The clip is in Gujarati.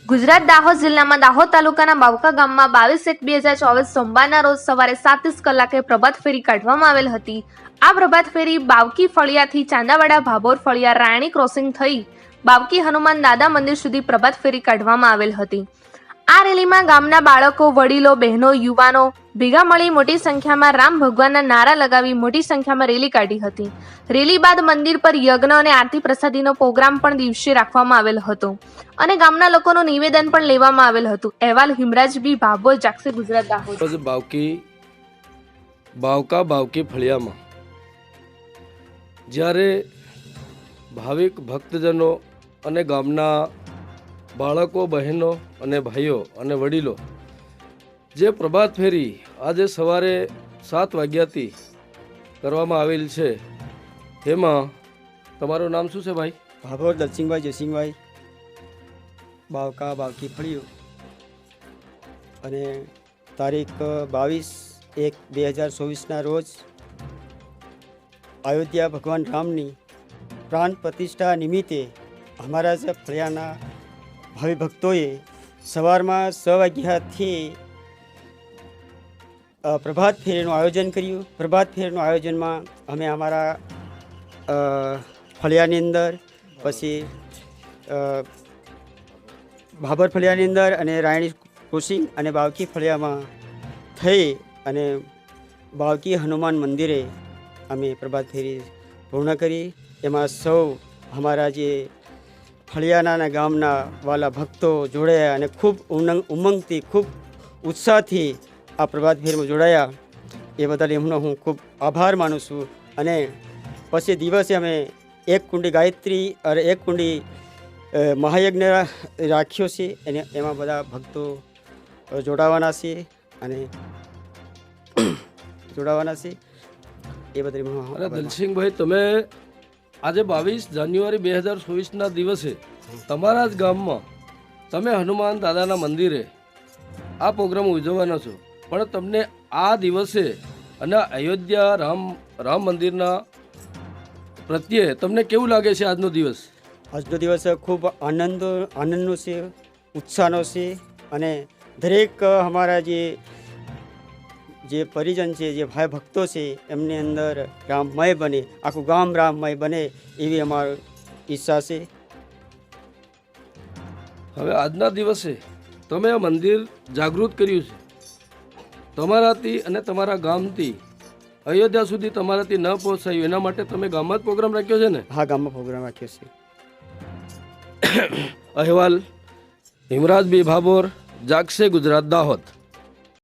ગુજરાત દાહોદ જિલ્લામાં દાહોદ તાલુકાના બાવકા ગામમાં 22/1/2024 સોમવારના રોજ સવારે 7:30 કલાકે પ્રભાત ફેરી કાઢવામાં આવેલ હતી। આ પ્રભાત ફેરી બાવકી ફળિયાથી ચાંદાવાડા ભાભોર ફળિયા રાણી ક્રોસિંગ થઈ બાવકી હનુમાન દાદા મંદિર સુધી પ્રભાત ફેરી કાઢવામાં આવેલ હતી। આ રેલીમાં ગામના બાળકો, વડીલો, બહેનો, યુવાનો ભેગા મળી મોટી સંખ્યામાં રામ ભગવાનના નારા લગાવી મોટી સંખ્યામાં રેલી કાઢી હતી। રેલી બાદ મંદિર પર યજ્ઞ અને આરતી પ્રસાદીનો પ્રોગ્રામ પણ દિવસે રાખવામાં આવેલ હતો અને ગામના લોકોનું નિવેદન પણ લેવામાં આવેલ હતું। અહેવાલ હિમરાજ બી ભાભોર, જાગશે ગુજરાત દાહોદ। બાવકી ફળિયામાં જ્યારે ભાવિક ભક્તજનો અને ગામના બાળકો, બહેનો અને ભાઈઓ અને વડીલો જે પ્રભાત ફેરી આજે સવારે 7 વાગ્યાથી કરવામાં આવેલ છે, તેમાં તમારું નામ શું છે ભાઈ? ભાભોર દલસિંહભાઈ જયસિંહભાઈ, બાવકી ફળિયું, અને તારીખ 22/1/2024ના રોજ અયોધ્યા ભગવાન રામની પ્રાણ પ્રતિષ્ઠા નિમિત્તે અમારા જે ફળિયાના ભાવિ ભક્તોએ સવારમાં 6 વાગ્યાથી પ્રભાત ફેરીનું આયોજન કર્યું। પ્રભાત ફેરીનું આયોજનમાં અમે અમારા ફળિયાની અંદર, પછી ભાભર ફળિયાની અંદર અને રાણી ક્રોસિંગ અને બાવકી ફળિયામાં થઈ અને બાવકી હનુમાન મંદિરે અમે પ્રભાત ફેરી પૂર્ણ કરી। એમાં સૌ અમારા જે ફળિયાના અને ગામના વાલા ભક્તો જોડાયા અને ખૂબ ઉમંગથી, ખૂબ ઉત્સાહથી આ પ્રભાત ફેરમાં જોડાયા। એ બદલ એમનો હું ખૂબ આભાર માનું છું। અને પછી દિવસે અમે 1 કુંડી ગાયત્રી અને 1 કુંડી મહાયજ્ઞ રાખ્યો છે અને એમાં બધા ભક્તો જોડાવાના છે અને એ બદલ દલસિંહભાઈ, તમે આજે 22 જાન્યુઆરી 2024ના દિવસે તમારા જ ગામમાં તમે હનુમાન દાદાના મંદિરે આ પ્રોગ્રામ ઉજવવાના છો, પણ તમને આ દિવસે અને અયોધ્યા રામ મંદિરના પ્રત્યે તમને કેવું લાગે છે આજનો દિવસ? આજનો દિવસ ખૂબ આનંદનો છે, ઉત્સાહનો છે અને દરેક અમારા જે પરિજન છે, જે ભાઈ ભક્તો છે, એમની અંદર રામમય બને, આખું ગામ રામમય બને એવી અમારી ઈચ્છા છે। હવે આજના દિવસે તમે આ મંદિર જાગૃત કર્યું છે, તમારાથી અને તમારા ગામથી અયોધ્યા સુધી તમારાથી ન પહોંચાયું એના માટે તમે ગામમાં જ પ્રોગ્રામ રાખ્યો છે ને? હા, ગામમાં પ્રોગ્રામ રાખ્યો છે। અહેવાલ હિમરાજ બી ભાભોર, જાગશે ગુજરાત દાહોદ।